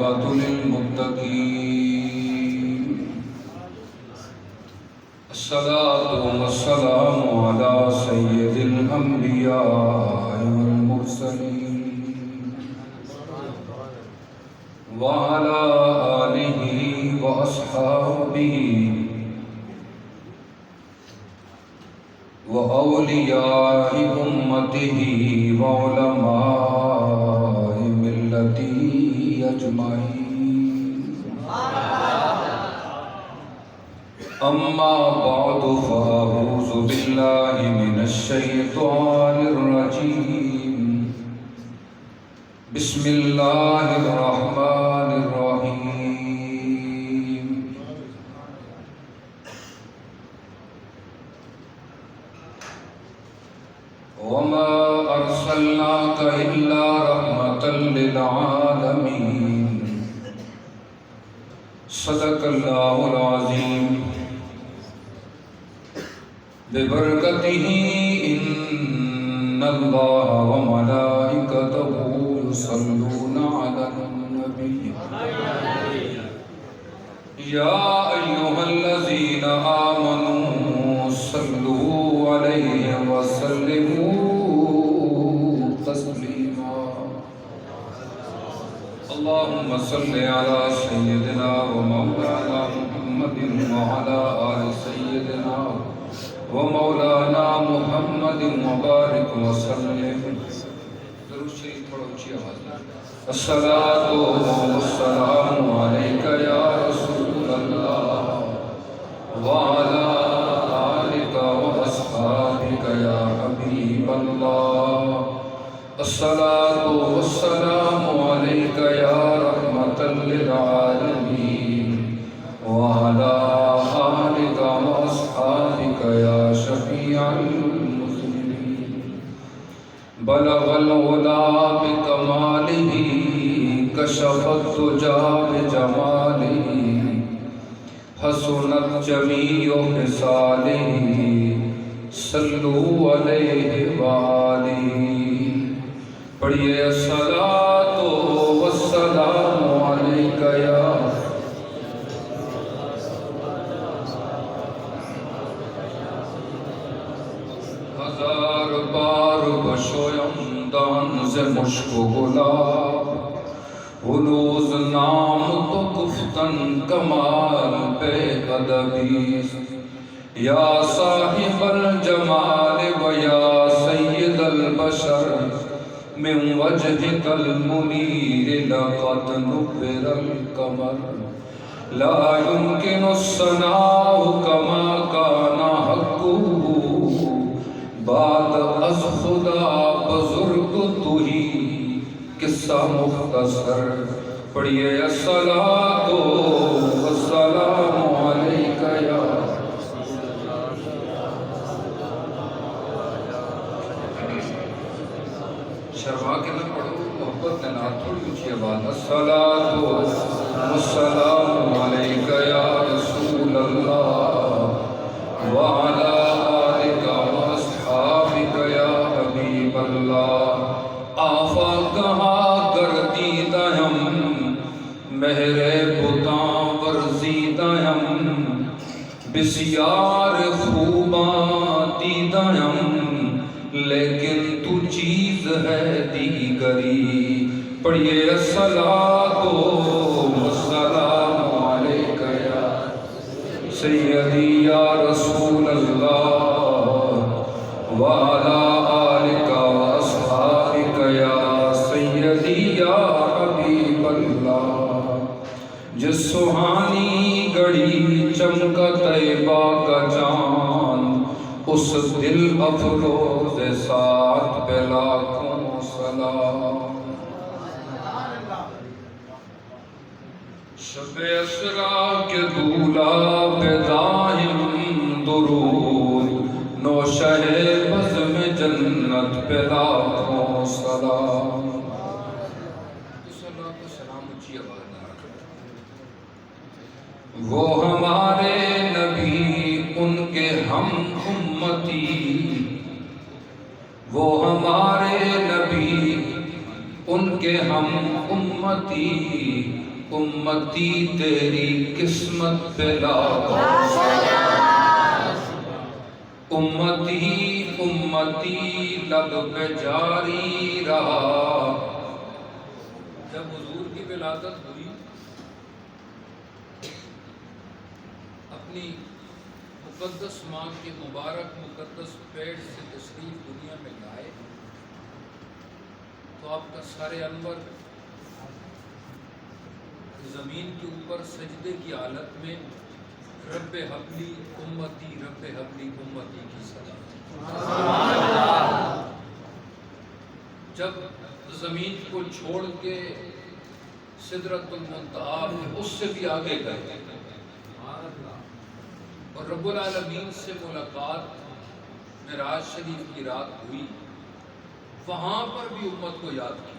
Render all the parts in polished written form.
والعاقبة للمتقين الصلاة والسلام على سيد الأنبياء والمرسلين وعلى آله وأصحابه وأولياء أمته وعلماء ملته أجمعين أما بعد فأعوذ بالله من الشيطان الرجيم بسم الله الرحمن الرحيم وما أرسلناك إلا رحمة للعالمين صدق الله العظيم ببركته إن الله وملائكته يصلون على النبي يا أيها الذين آمنوا صلوا عليه وسلموا تسليما اللهم صل على سيدنا ومولانا محمد وعلى آل سيدنا ومولانا محمد وبارك وسلم الصلاة والسلام عليك يا رسول الله وعلى آلك وأصحابك يا حبيب الله الصلاة والسلام عليك يا رحمة للعالمين وعلى آلك وأصحابك يا شفيع المسلمين بلغ العلا بكماله كشف الدجى بجماله حسنت جميع خصاله صلوا علیہ وآلہ پڑھیے الصلاۃ والسلام علیک یا ہزار بار بشویم دان سے مشک و گلاب ہنوز نام تو گفتن کمال بے ادبی یا صاحب الجمال و یا سید البشر من وجهك المنير لقد نبر القمر لا يمكن الثناء كما كان حقه بعد از خدا بزرگ تو ہی قصہ مختصر پڑھیے الصلاۃ والسلام علیک یا شرما کے نہ پڑھو محبت کے نہ تھوڑی اونچی آواز الصلاۃ والسلام علیک یا رسول اللہ وعلی آلک واصحابک یا حبیب اللہ آفاق کہاں گردیدہ ہم مہر بتاں ورزیدہ ہم بسیار خوباں دیدہ ہم لیکن تو چیز ہے دیگری پڑھیے الصلاۃ والسلام علیک یا سیدی یا رسول اللہ وعلی آلک واصحابک یا سیدی یا حبیب اللہ جس سہانی گھڑی چمکا طیبہ کا چاند اس دل افروز ساتھ پہ لاکھوں سلام شب اسرا کے دولہ پہ دائم درود نوشہ بزم جنت پہ لاکھوں سلام وہ ہمارے نبی ان کے ہم امتی وہ ہمارے نبی ان کے ہم امتی امتی تیری قسمت پہ لاکھوں امتی امتی لب پہ جاری رہا۔ جب حضور کی ولادت ہوئی، اپنی مقدس ماں کے مبارک مقدس پیٹ سے تشریف دنیا میں لائے تو آپ کا سر انور زمین کے اوپر سجدے کی حالت میں رب حبلی امتی رب حبلی امتی کی صدا تھی۔ جب زمین کو چھوڑ کے سدرۃ المنتہا میں اس سے بھی آگے گئے اور رب العالمین سے ملاقات معراج شریف کی رات ہوئی، وہاں پر بھی امت کو یاد کیا۔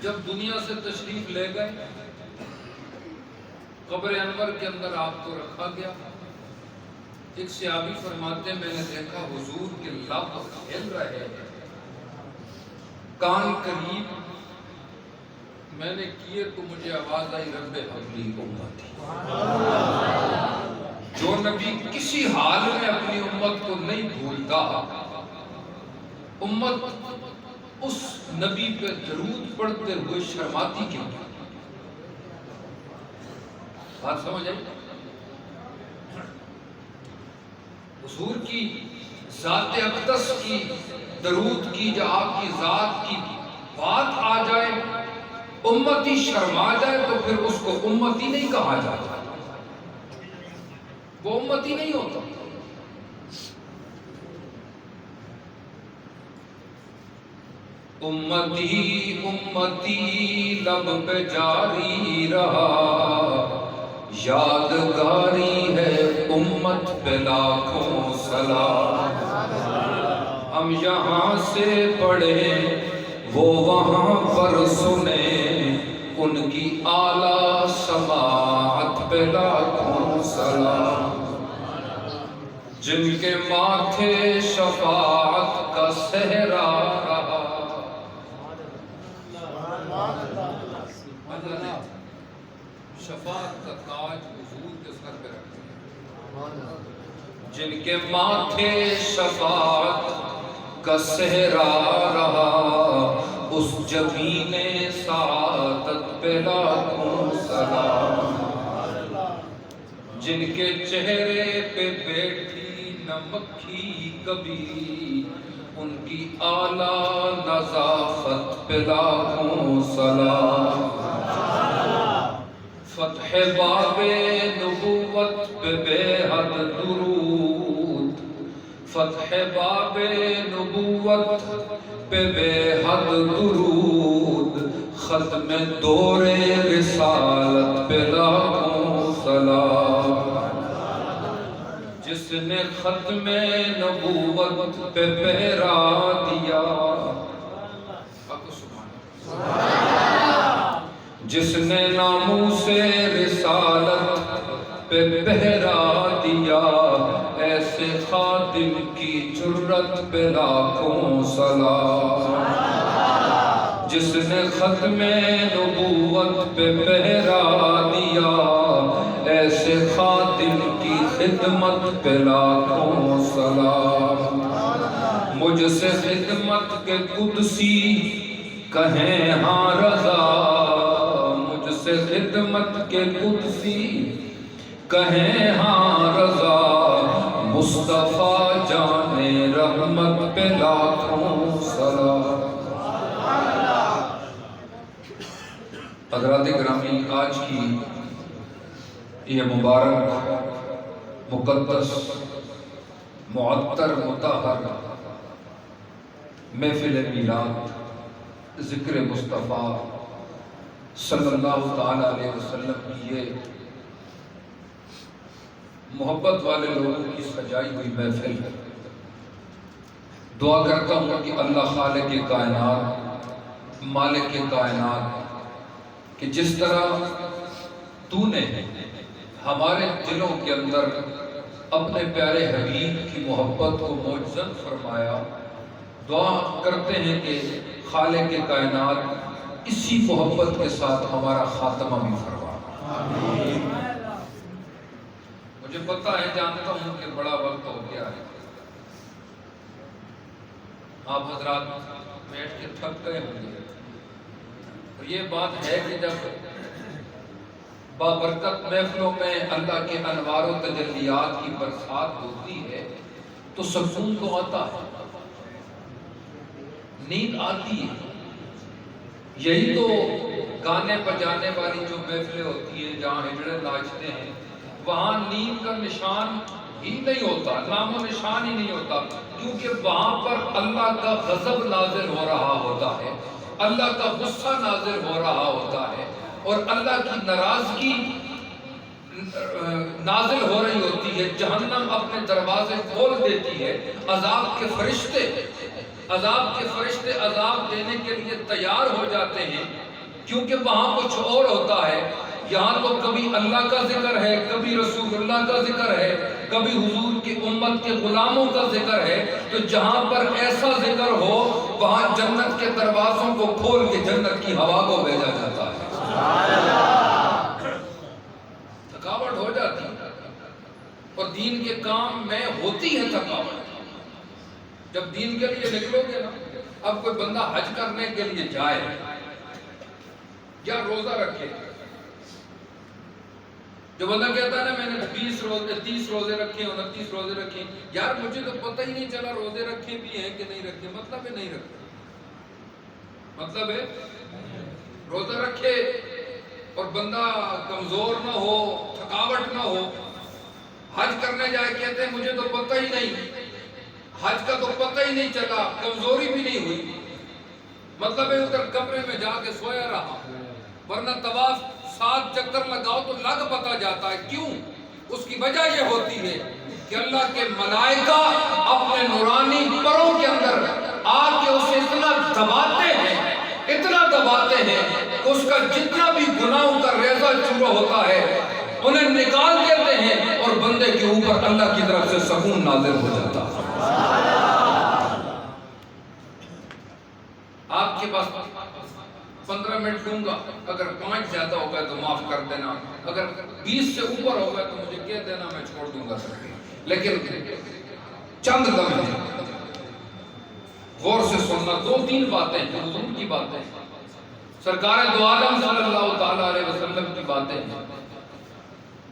جب دنیا سے تشریف لے گئے، قبر انور کے اندر آپ کو رکھا گیا۔ ایک صحابی فرماتے ہیں میں نے دیکھا حضور کے لب ہل رہے ہیں، کان قریب میں نے کیے تو مجھے آواز آئی رب حبلی امتی۔ جو نبی کسی حال میں اپنی امت کو نہیں بھولتا، امت اس نبی پہ درود پڑھتے ہوئے شرماتی کیوں؟ بات سمجھ آئی؟ حضور کی ذات اقدس کی درود کی یا آپ کی ذات کی بات آ جائے، امتی شرما جائے تو پھر اس کو امتی نہیں کہا جاتا، وہ امتی نہیں ہوتا۔ امتی امتی لب پہ جاری رہا، یادگاری ہے امت پہ لاکھوں سلام۔ ہم یہاں سے پڑھے وہ وہاں پر سنے، ان کی اعلیٰ سماعت پہ لاکھوں سلام۔ جن کے ماتھے شفاعت کا صحرا رہا، شفاعت کا تاج حضور کے سر پہ رکھتے ہیں۔ جن کے ماتھے شفاعت کا صحرا رہا، اس جبین سعادت پہ لاکھوں سلام۔ جن کے چہرے پہ بیٹھی نہ مکھی کبھی، ان کی اعلیٰ نظافت پہ لاکھوں سلام۔ فتح باب نبوت پہ بے حد درود، فتح باب نبوت پہ بے حد درود، ختم دور رسالت پہ لاکھوں سلام۔ جس نے ختم نبوت پہ پہرا دیا، جس نے ناموس رسالت پہ پہرا دیا، ایسے خادم کی جرت پہ لاکھوں سلام۔ جس نے ختم نبوت پہ پہرا دیا، ایسے خادم کی خدمت پہ لاکھوں سلام۔ مجھ سے خدمت کے قدسی کہیں ہاں رضا، مجھ سے خدمت کے قدسی کہیں ہاں رضا، مصطفیٰ جان رحمت پہ لاکھوں سلام۔ حضرات گرامی، آج کی یہ مبارک مقدس معطر مطہر محفل میلاد ذکر مصطفیٰ صلی اللہ تعالیٰ علیہ وسلم کی یہ محبت والے لوگوں کی سجائی ہوئی محفل ہے۔ دعا کرتا ہوں کہ اللہ خالق کائنات، مالک کائنات، کہ جس طرح تو نے ہمارے دلوں کے اندر اپنے پیارے حبیب کی محبت کو معجزن فرمایا، دعا کرتے ہیں کہ خالق کائنات اسی محبت کے ساتھ ہمارا خاتمہ بھی فرما۔ مجھے پتہ ہے، جانتا ہوں کہ بڑا وقت ہو گیا ہے، آپ حضرات بیٹھ کے تھک گئے ہوں گے، اور یہ بات ہے کہ جب بابرکت محفلوں میں اللہ کے انوار و تجلیات کی برسات ہوتی ہے تو سکون تو آتا ہے، نیند آتی ہے۔ یہی تو گانے بجانے والی جو محفلیں ہوتی ہیں، جہاں ہجڑے ناچتے ہیں، وہاں نیند کا نشان ہی نہیں ہوتا، نام و نشان ہی نہیں ہوتا، کیونکہ وہاں پر اللہ کا غضب نازل ہو رہا ہوتا ہے، اللہ کا غصہ نازل ہو رہا ہوتا ہے، اور اللہ کی ناراضگی نازل ہو رہی ہوتی ہے۔ جہنم اپنے دروازے کھول دیتی ہے، عذاب کے فرشتے عذاب دینے کے لیے تیار ہو جاتے ہیں، کیونکہ وہاں کچھ اور ہوتا ہے۔ یہاں تو کبھی اللہ کا ذکر ہے، کبھی رسول اللہ کا ذکر ہے، کبھی حضور کی امت کے غلاموں کا ذکر ہے، تو جہاں پر ایسا ذکر ہو وہاں جنت کے دروازوں کو کھول کے جنت کی ہوا کو بھیجا جاتا ہے۔ تھکاوٹ ہو جاتی ہے، اور دین کے کام میں ہوتی ہے تھکاوٹ۔ جب دین کے لیے نکلو گے نا، اب کوئی بندہ حج کرنے کے لیے جائے یا روزہ رکھے، جو بندہ کہتا ہے نا میں نے 20 روزے 30 روزے رکھے 29 روزے رکھے، یار مجھے تو پتہ ہی نہیں چلا روزے رکھے بھی ہیں کہ نہیں رکھے۔ مطلب ہے نہیں رکھے، مطلب ہے روزہ رکھے اور بندہ کمزور نہ ہو، تھکاوٹ نہ ہو، حج کرنے جائے کہتے ہیں مجھے تو پتہ ہی نہیں، حج کا تو پتہ ہی نہیں چلا، کمزوری بھی نہیں ہوئی، مطلب ہے ادھر کمرے میں جا کے سویا رہا، ورنہ طواف 7 چکر لگاؤ تو لگ پتا جاتا ہے۔ کیوں؟ اس کی وجہ یہ ہوتی ہے کہ اللہ کے ملائکہ اپنے نورانی پروں کے اندر آ کے اسے اتنا دباتے ہیں کہ اس کا جتنا بھی گناہوں کا ریزہ چورا ہوتا ہے انہیں نکال دیتے ہیں، اور بندے کے اوپر اللہ کی طرف سے سکون نازل ہو جاتا ہے۔ آپ کے پاس 15 منٹ لوں گا، اگر 5 زیادہ ہو گئے تو معاف کر دینا، اگر 20 سے اوپر ہو گئے تو مجھے کہہ دینا، میں چھوڑ دوں گا سر۔ لیکن چند لمحے غور سے سننا، 2-3 باتیں جو حضور کی باتیں، سرکار دو عالم صلی اللہ تعالیٰ علیہ وسلم کی باتیں،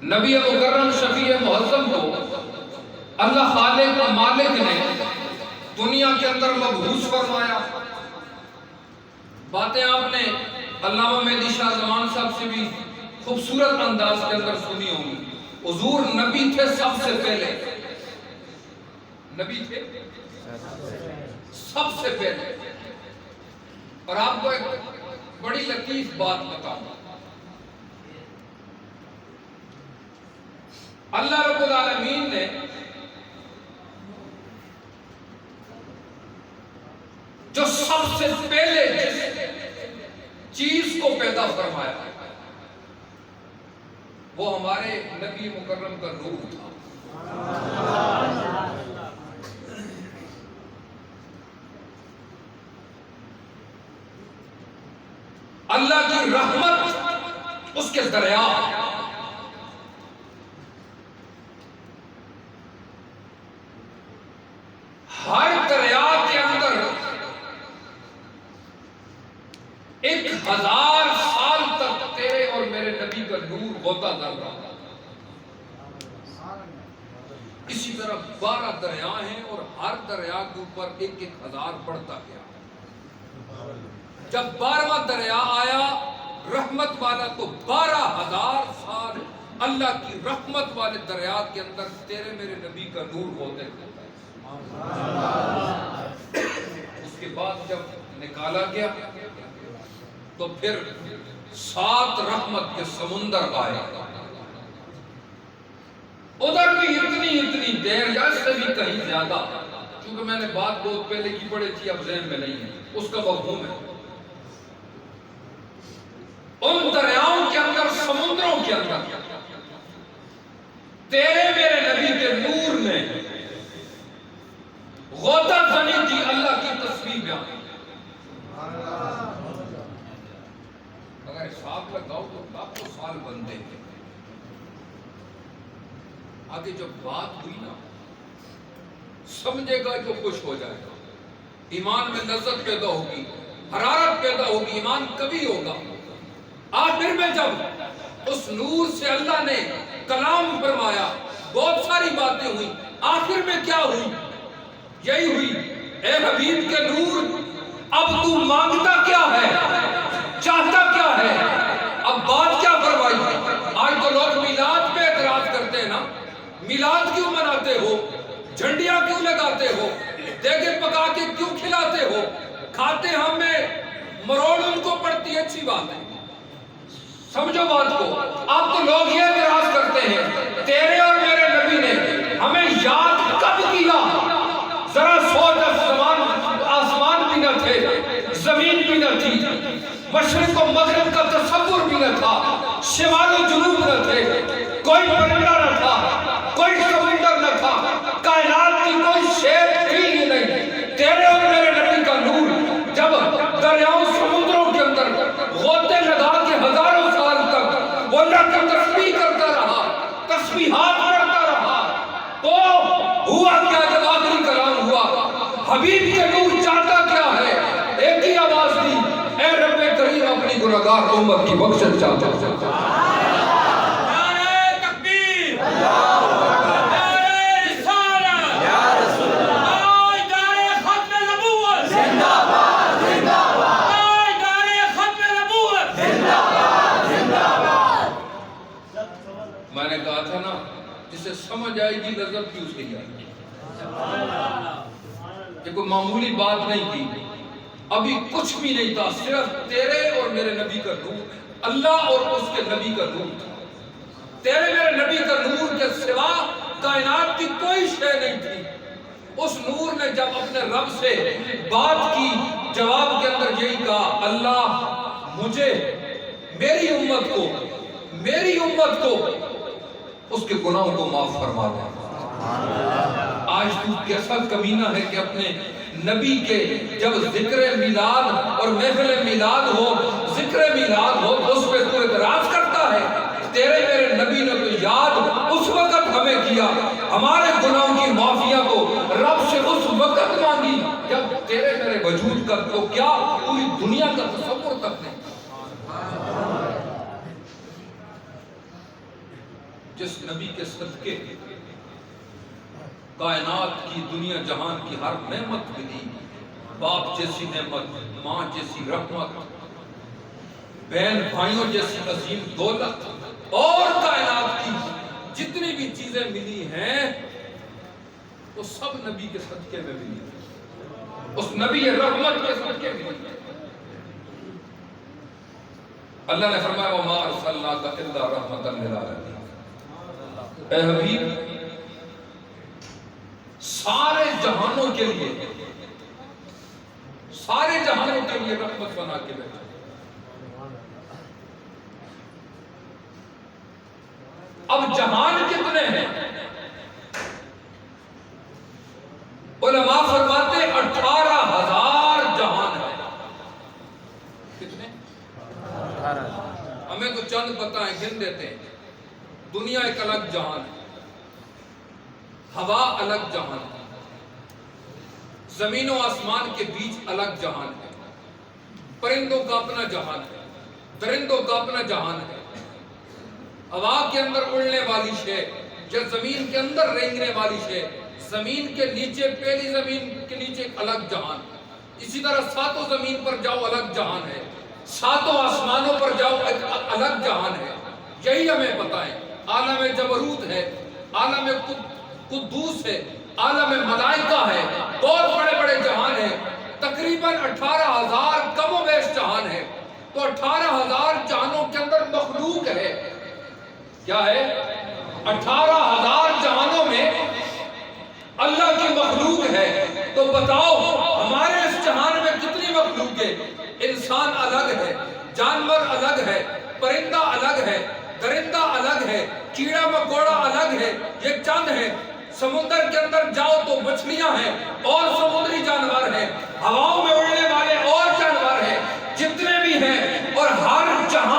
نبی مکرم شفیع معظم کو اللہ خالق و مالک نے دنیا کے اندر مبعوث فرمایا۔ باتیں آپ نے علامہ مہدی شاہ زمان صاحب سے بھی خوبصورت انداز کے اندر سنی ہوں گی۔ حضور نبی تھے سب سے پہلے، نبی تھے سب سے پہلے۔ اور آپ کو ایک بڑی لطیف بات بتاؤں، اللہ رب العالمین نے جو سب سے پہلے جس چیز کو پیدا فرمایا وہ ہمارے نبی مکرم کا نور تھا۔ اللہ کی رحمت اس کے دریا، ہر دریا کے اندر 1000 سال تک تیرے اور میرے نبی کا نور ہوتا رہا۔ اسی طرح 12 دریا ہیں اور ہر دریا کے اوپر 1000 بڑھتا گیا۔ جب 12واں دریا آیا رحمت والا تو 12000 سال اللہ کی رحمت والے دریا کے اندر تیرے میرے نبی کا نور ہوتے تھے۔ اس کے بعد جب نکالا گیا تو پھر 7 رحمت کے سمندر آئے، ادھر بھی اتنی دیر یا اس سے بھی کہیں زیادہ، کیونکہ میں نے بات بہت پہلے کی پڑھی تھی، اب ذہن میں نہیں ہے، اس کا مفہوم ہے۔ ان دریاؤں کے اندر، سمندروں کے اندر تیرے میرے نبی کے نور نے غوطہ زنی کی اللہ کی تصویر بیان۔ اگر حساب لگاؤ تو لاکھوں سال بنتے ہیں. آگے جب بات ہوئی نا، سمجھے گا جو خوش ہو جائے گا. ایمان میں لذت پیدا ہوگی، حرارت پیدا ہوگی، ایمان کبھی ہوگا. آخر میں جب اس نور سے اللہ نے کلام فرمایا، بہت ساری باتیں ہوئی، آخر میں کیا ہوئی؟ یہی ہوئی، اے حبیب کے نور، اب تو مانگتا کیا ہے، چاہتا کیا ہے؟ اب بات کیا فرمائی؟ آج تو لوگ میلاد پہ اعتراض کرتے ہیں نا، میلاد کیوں مناتے ہو، جھنڈیاں کیوں لگاتے ہو، دیگیں پکا کے کیوں کھلاتے ہو، کھاتے ہمیں مروڑ ان کو پڑتی ہے. اچھی بات ہے، سمجھو بات کو. اب تو لوگ یہ اعتراض کرتے ہیں تیرے اور میرے نبی نے ہمیں یاد کب کیا؟ ذرا سوچ، آسمان بھی نہ تھے، زمین بھی نہ تھی، مشرق و مغرب کا تصور بھی نہ تھا، شمال و جنوب نہ تھے، کوئی پرندہ نہ تھا، کوئی سمندر نہ تھا، کائنات کی کوئی شے تھی ہی نہیں. تیرے اور میرے نبی کا نور جب دریاؤں سمندروں کے اندر غوطے لگا کے ہزاروں سال تک وہ اللہ کا تسبیح کرتا رہا، تسبیحات پڑھتا رہا، تو ہوا کیا جب آخری کلام ہوا؟ حبیب کے نور چاہتا کیا ہے؟ ایک ہی آواز دی، اے رب کریم اپنی گناہگار امت کی بخشش چاہتا ہے. میں نے کہا تھا نا، جسے سمجھ آئے گی لذت بھی اس کی جائے گی. یہ کوئی معمولی بات نہیں تھی، ابھی کچھ بھی نہیں تھا، صرف تیرے اور میرے نبی کا نور، اللہ اور اس کے نبی کا نور تھا. تیرے میرے نبی کا نور کے سوا کائنات کی کوئی شے نہیں تھی. اس نور نے جب اپنے رب سے بات کی، جواب کے اندر یہی کہا، اللہ مجھے، میری امت کو اس کے گناہوں کو معاف فرما دے. آج تو کیسا کمینہ ہے کہ اپنے نبی کے جب ذکر میلاد اور محفل میلاد ہو، ذکر میلاد ہو، اس پہ تو اعتراض کرتا ہے. تیرے میرے نبی نے تو یاد اس وقت ہمیں کیا، ہمارے گناہوں کی معافیہ کو رب سے اس وقت مانگی جب تیرے میرے وجود کا تو کیا پوری دنیا کا تصور تک نہیں. جس نبی کے صدقے کائنات کی، دنیا جہان کی ہر نعمت ملی، باپ جیسی نعمت، ماں جیسی رحمت، بہن بھائیوں جیسی عظیم دولت، اور کائنات کی جتنی بھی چیزیں ملی ہیں وہ سب نبی کے صدقے میں ملی، اس نبی رحمت کے صدقے میں ملی. اللہ نے فرمایا وَمَا أَرْسَلْنَاكَ إِلَّا رَحْمَةً لِلْعَالَمِينَ. اے حبیب، سارے جہانوں کے لیے رحمت بنا کے بیٹھے. اب جہان کتنے ہیں؟ علماء فرماتے 18,000 جہان ہیں. کتنے؟ ہمیں تو چند پتہ ہیں، گن دیتے ہیں. دنیا ایک الگ جہان ہے، ہوا الگ جہان ہے، زمین و آسمان کے بیچ الگ جہان ہے، پرندوں کا اپنا جہان ہے، درندوں کا اپنا جہان ہے، ہوا کے اندر اڑنے والی شے یا زمین کے اندر رینگنے والی شے، زمین کے نیچے، پہلی زمین کے نیچے ایک الگ جہان. اسی طرح ساتوں زمین پر جاؤ الگ جہان ہے، ساتوں آسمانوں پر جاؤ ایک الگ جہان ہے. یہی ہمیں پتہ ہے. عالم جبروت ہے، عالم قدوس ہے، عالم ملائکہ ہے، بہت بڑے بڑے جہان ہیں. تقریباً 18,000 کم و بیش جہان ہے. تو 18,000 جہانوں کے اندر مخلوق ہے. کیا ہے؟ 18,000 جہانوں میں اللہ کی مخلوق ہے. تو بتاؤ ہمارے اس جہان میں کتنی مخلوق ہے؟ انسان الگ ہے، جانور الگ ہے، پرندہ الگ ہے، درندہ الگ ہے، کیڑا مکوڑا الگ ہے. یہ چند ہے. سمندر کے اندر جاؤ تو مچھلیاں ہیں اور سمندری جانور ہیں، ہواؤں میں اڑنے والے اور جانور ہیں، جتنے بھی ہیں. اور ہر جہاں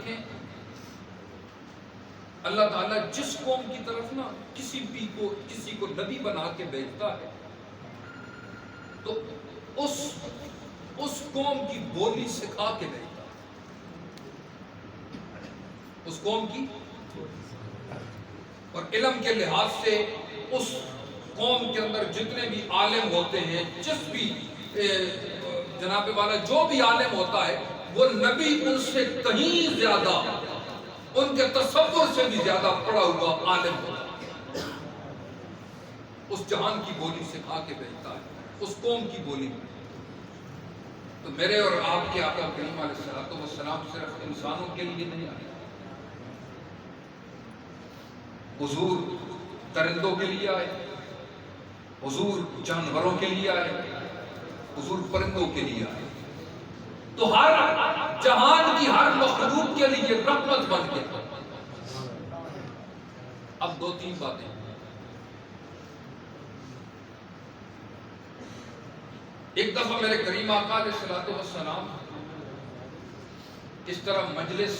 رکھیں، اللہ تعالیٰ جس قوم کی طرف نا کسی کو نبی بنا کے بھیجتا ہے تو اس قوم کی بولی سکھا کے بھیجتا ہے، اس قوم کی، اور علم کے لحاظ سے اس قوم کے اندر جتنے بھی عالم ہوتے ہیں، جس بھی جناب والا جو بھی عالم ہوتا ہے، وہ نبی ان سے کہیں زیادہ، ان کے تصور سے بھی زیادہ پڑھا ہوا عالم ہوتا ہے، اس جہان کی بولی سکھا کے بھیجتا ہے، اس قوم کی بولی۔ تو میرے اور آپ کے آقا کریم علیہ السلام صرف انسانوں کے لیے نہیں آئے، حضور درندوں کے لیے آئے، حضور جانوروں کے لیے آئے، حضور پرندوں کے لیے آئے، تو ہر جہان کی ہر مخلوق کے لیے رحمت بن کے۔ اب دو تین باتیں، ایک دفعہ میرے کریم آقا علیہ السلام اس طرح مجلس،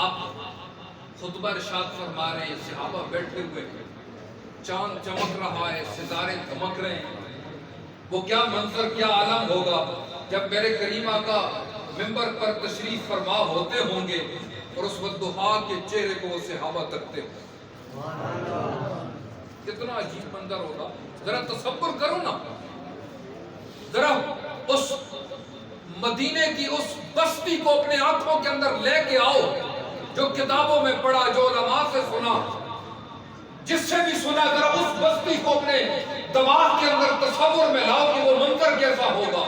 آپ خطبہ ارشاد فرما رہے ہیں، صحابہ بیٹھے ہوئے، چاند چمک رہا ہے، ستارے دمک رہے ہیں، وہ کیا منظر، کیا عالم ہوگا جب میرے کریم آقا منبر پر تشریف فرما ہوتے ہوں گے اور اس والضحیٰ کے چہرے کو وہ صحابہ تکتے ہوں، کتنا عجیب منظر ہوگا، ذرا تصور کرو نا، ذرا اس مدینے کی اس بستی کو اپنے آنکھوں کے اندر لے کے آؤ، جو کتابوں میں پڑھا، جو علماء سے سنا، جس سے بھی سنا، ذرا اس بستی کو اپنے دماغ کے اندر تصور میں لاؤ کہ وہ منظر کیسا ہوگا،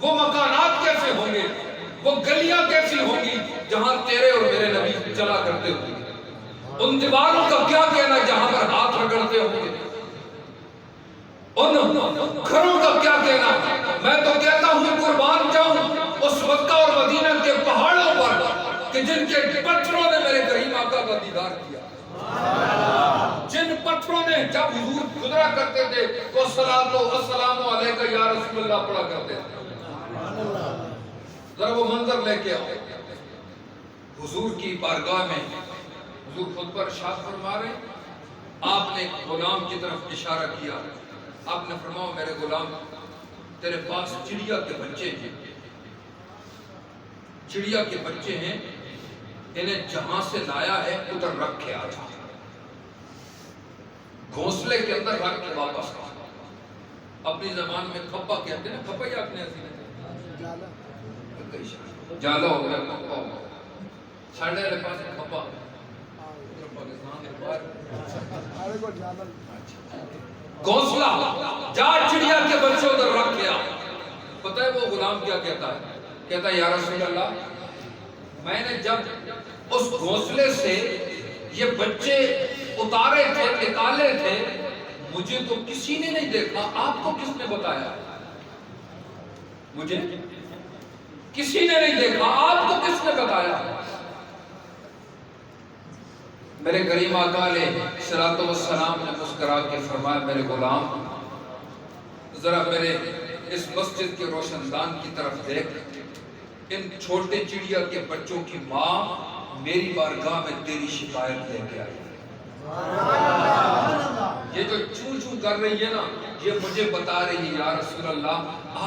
وہ مکانات کیسے ہوں گے، وہ گلیاں کیسی ہوں گی جہاں تیرے اور میرے نبی چلا کرتے ہوں گے، ان دیواروں کا کیا کہنا جہاں پر ہاتھ رگڑتے ہوں گے، ان گھروں کا کیا کہنا۔ میں تو کہتا ہوں قربان جاؤں اس مکہ اور مدینہ کے پہاڑوں پر کہ جن کے پتھروں نے میرے کریم آقا کا دیدار کیا، جن پتھروں نے جب حضور گزرا کرتے تھے تو السلام علیکہ یا رسول اللہ پڑھا کرتے تھے۔ ذرا وہ منظر لے کے آؤ، حضور کی بارگاہ میں حضور خود پر ارشاد فرما رہے ہیں، آپ نے ایک غلام کی طرف اشارہ کیا، آپ نے فرمایا میرے غلام تیرے پاس چڑیا کے بچے ہیں، چڑیا کے بچے ہیں، انہیں جہاں سے لایا ہے ادھر رکھ کے آ جا، گھونسلے کے اندر رکھ کے واپس آ۔ اپنی زبان میں کھپا کہتے ہیں، کھپا ہی آپ نے ایسی جالا ہو گیا، کھپا ہو گیا، ساڑھے والے پاس کھپا، گھونسلہ، جا چڑیا کے بچے ادھر رکھ کے آ۔ پتہ ہے وہ غلام کیا کہتا ہے؟ کہتا ہے یا رسول اللہ، میں نے جب اس گھونسلے سے یہ بچے اتارے تھے، نکالے تھے، مجھے تو کسی نے نہیں دیکھا، آپ کو کس نے بتایا؟ مجھے کسی نے نہیں دیکھا، آپ کو کس نے بتایا؟ میرے کریم آقا علیہ السلام نے مسکرا کے فرمایا میرے غلام ذرا میرے اس مسجد کے روشن دان کی طرف دیکھ، ان چھوٹے چڑیا کے بچوں کی ماں میری بارگاہ میں تیری شکایت لے کے آئی، یہ جو چوں چوں کر رہی ہے نا، یہ مجھے بتا رہی ہے یا رسول اللہ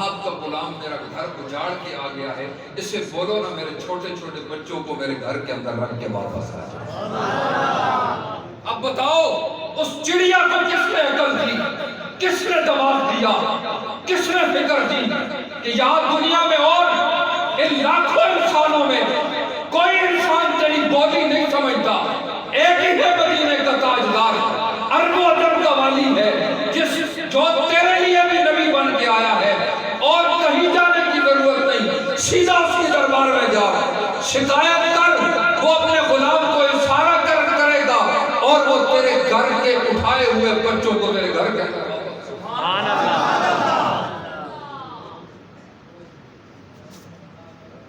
آپ کا غلام میرا گھر اجاڑ کے آ گیا ہے، اس سے بولو نا میرے چھوٹے چھوٹے بچوں کو میرے گھر کے اندر رکھ کے واپس آ جائے۔ اب بتاؤ اس چڑیا کو کس نے عقل دی، کس نے دماغ دیا، کس نے فکر دی کہ یہاں دنیا میں اور ان لاکھوں انسانوں میں کوئی انسان تیری بولی نہیں سمجھتا، ایک ہی ہے مدینے کا تاجدار، ارب و عجم کا والی ہے، جو تیرے لیے بھی نبی بن کے آیا ہے، اور کہیں جانے کی ضرورت نہیں، سیدھا اس کی دربار میں جا، شکایت کر، وہ اپنے غلام کو اشارہ کرے گا اور وہ تیرے گھر کے اٹھائے ہوئے بچوں کو تیرے گھر کے اندر۔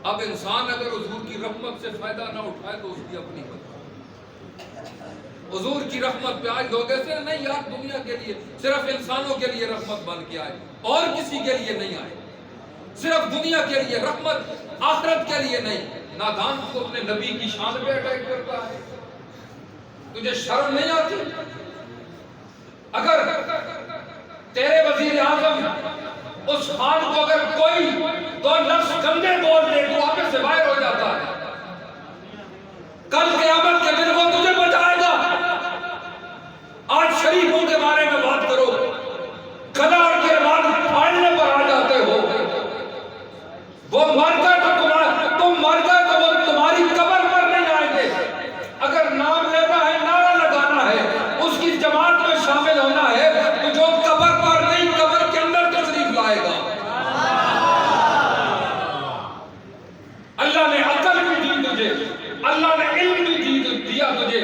اب انسان اگر حضور کی رحمت سے فائدہ نہ اٹھائے تو اس کی اپنی بات، حضور کی رحمت پہ آج لوگ ایسے نہیں یار دنیا کے لیے صرف انسانوں کے لیے رحمت بن کے آئے اور کسی کے لیے نہیں آئے، صرف دنیا کے لیے رحمت، آخرت کے لیے نہیں، نادان کو اپنے نبی کی شان پہ اٹیک کرتا ہے؟ تجھے شرم نہیں آتی؟ اگر تیرے وزیر اعظم اس خان کو اگر کوئی دو لفظ گندے بول دے تو واپس سے باہر ہو جاتا ہے، کل قیامت کے دن وہ تجھے بچائے گا۔ آج شریفوں کے بارے میں بات کرو، گلا اور گریبان پھاڑنے پر آ جاتے ہو۔ وہ مر گئے تو تم مر گئے تو وہ تمہاری قبر پر نہیں آئیں گے۔ اگر نام لینا ہے، نعرہ لگانا ہے، اس کی جماعت میں شامل ہونا ہے تو جو قبر پر نہیں قبر کے اندر تشریف لائے گا۔ اللہ نے عقل بھی دی تجھے، اللہ نے علم بھی دیا تجھے،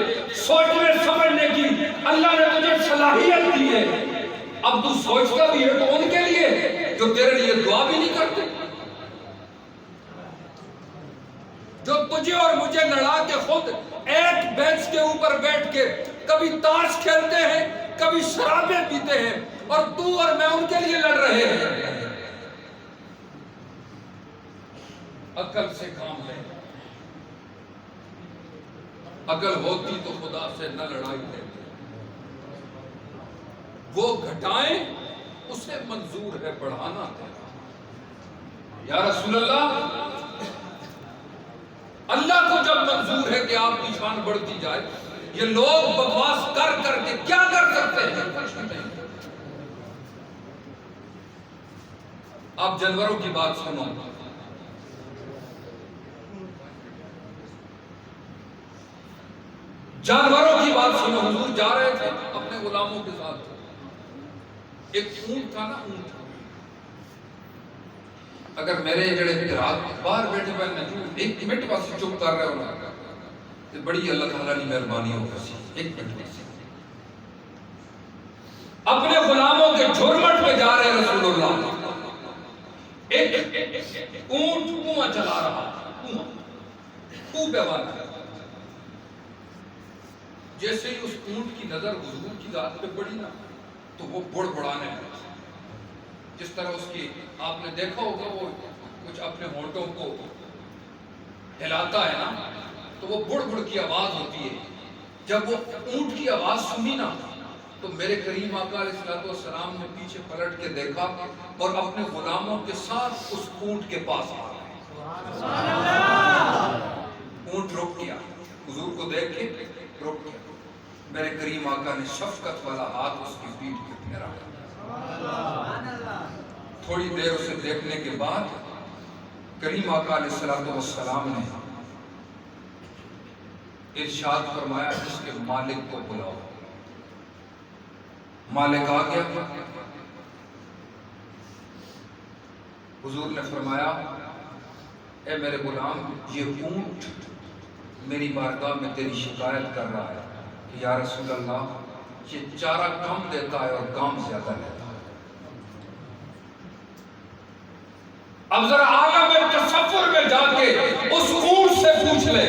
سوچنے سمجھنے کی اللہ نے تجھے صلاحیت دی ہے۔ اب تو سوچتا بھی ہے تو ان کے لیے جو تیرے لیے دعا بھی نہیں کرتے، جو تجھے اور مجھے لڑا کے خود ایک بینچ کے اوپر بیٹھ کے کبھی تاش کھیلتے ہیں، کبھی شرابیں پیتے ہیں، اور تو اور میں ان کے لیے لڑ رہے ہیں۔ عقل سے کام لے، عقل ہوتی تو خدا سے نہ لڑائی دیتے۔ وہ گھٹائیں اسے منظور ہے بڑھانا تھا۔ یا رسول اللہ، اللہ کو جب منظور ہے کہ آپ کی شان بڑھتی جائے، یہ لوگ بکواس کر کر کے کیا کر سکتے ہیں؟ آپ جانوروں کی بات سنو، جانوروں کی بات سنو۔ حضور جا رہے تھے اپنے غلاموں کے ساتھ، ایک اونٹ تھا نا، اونٹ۔ اگر میرے جڑے رات باہر بیٹھے ہوئے ایک منٹ بس چپ کر رہے ہونا تو بڑی اللہ تعالیٰ کی مہربانی ہوگی۔ ایک منٹ بس اپنے غلاموں کے جھرمٹ پہ جا رہے رسول اللہ، ایک اونٹ کنواں چلا رہا، کنواں پہ والا۔ جیسے ہی اس اونٹ کی نظر حضور کی ذات پہ پڑی نا تو وہ بڑ بڑانے لگا۔ جس طرح اس کی آپ نے دیکھا ہوگا وہ کچھ اپنے ہونٹوں کو ہلاتا ہے نا تو وہ بڑ بڑ کی آواز ہوتی ہے۔ جب وہ اونٹ کی آواز سنی نا تو میرے کریم آقا علیہ السلام نے پیچھے پلٹ کے دیکھا اور اپنے غلاموں کے ساتھ اس اونٹ کے پاس آ گئے۔ اونٹ رک گیا، حضور کو دیکھ کے رک گیا۔ میرے کریم آقا نے شفقت والا ہاتھ اس کی پیٹھ پہ پھیرا۔ تھوڑی دیر اسے دیکھنے کے بعد کریم آقا علیہ السلام نے ارشاد فرمایا اس کے مالک کو بلاؤ۔ مالک آ گیا، حضور نے فرمایا اے میرے غلام، یہ اونٹ میری بارگاہ میں تیری شکایت کر رہا ہے کہ یا رسول اللہ یہ چارہ کم دیتا ہے اور کام زیادہ لیتا ہے۔ اب ذرا عالم تصور میں جا کے اس اونٹ سے پوچھ لے،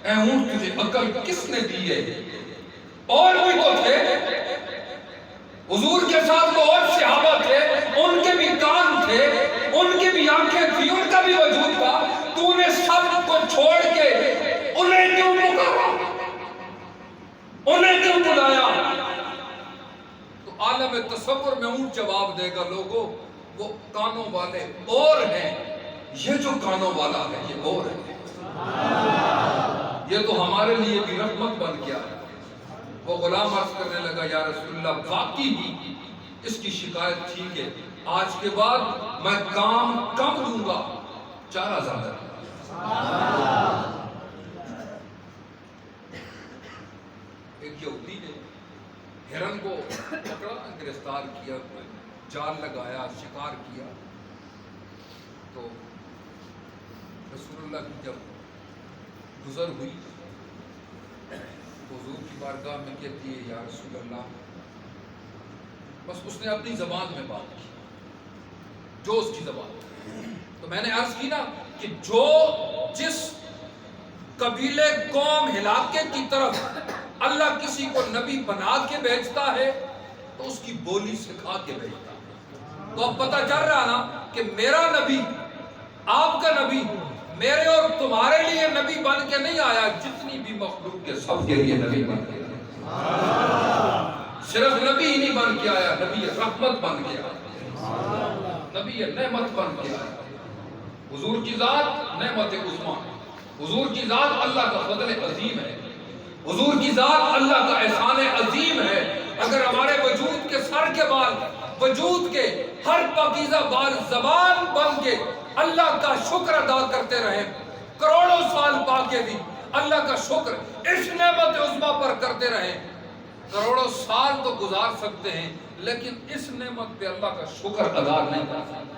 اے اونٹ تجھے عقل کس نے دی ہے؟ اور بھی تو تھے حضور کے ساتھ، تو اور صحابہ تھے، ان کے بھی کان تھے، ان کی بھی آنکھیں تھی، ان کا بھی وجود تھا، تو نے سب کو چھوڑ کے انہیں کیوں پکارا، انہیں کیوں بلایا؟ تو عالم تصور میں اونٹ جواب دے گا، لوگوں وہ کانوں والے اور ہیں، یہ جو کانوں والا ہے یہ اور ہے، یہ تو ہمارے لیے بھی رحمت بن گیا ہے۔ وہ غلام عرض کرنے لگا یا رسول اللہ واقعی بھی اس کی شکایت ٹھیک ہے، آج کے بعد میں کام کم دوں گا، چارہ زیادہ۔ ایک یہودی نے ہرن کو پکڑا، گرفتار کیا، جال لگایا، شکار کیا، تو رسول اللہ کی جب گزر ہوئی تو حضور کی بارگاہ میں کہتی ہے یا رسول اللہ، بس اس نے اپنی زبان میں بات کی جو اس کی زبان، تو میں نے عرض کی نا کہ جو جس قبیلے قوم علاقے کی طرف اللہ کسی کو نبی بنا کے بھیجتا ہے تو اس کی بولی سکھا کے بھیجتا ہے۔ تو اب پتہ چل رہا نا کہ میرا نبی، آپ کا نبی میرے اور تمہارے لیے نبی بن کے نہیں آیا، جتنی بھی مخلوق کے سب کے لیے نبی بن کے آیا۔ صرف نبی ہی نہیں بن کے آیا، نبی رحمت بن کے آیا، نبی نعمت بن کے آیا۔ حضور کی ذات نعمت عظمیٰ، حضور کی ذات اللہ کا فضل عظیم ہے، حضور کی ذات اللہ کا احسان عظیم ہے۔ اگر ہمارے وجود کے سر کے بال، وجود کے ہر پاکیزہ بال زبان بن کے اللہ کا شکر ادا کرتے رہیں، کروڑوں سال پا کے بھی اللہ کا شکر اس نعمت عظمیٰ پر کرتے رہیں، کروڑوں سال تو گزار سکتے ہیں لیکن اس نعمت پہ اللہ کا شکر ادا نہیں کر سکتے۔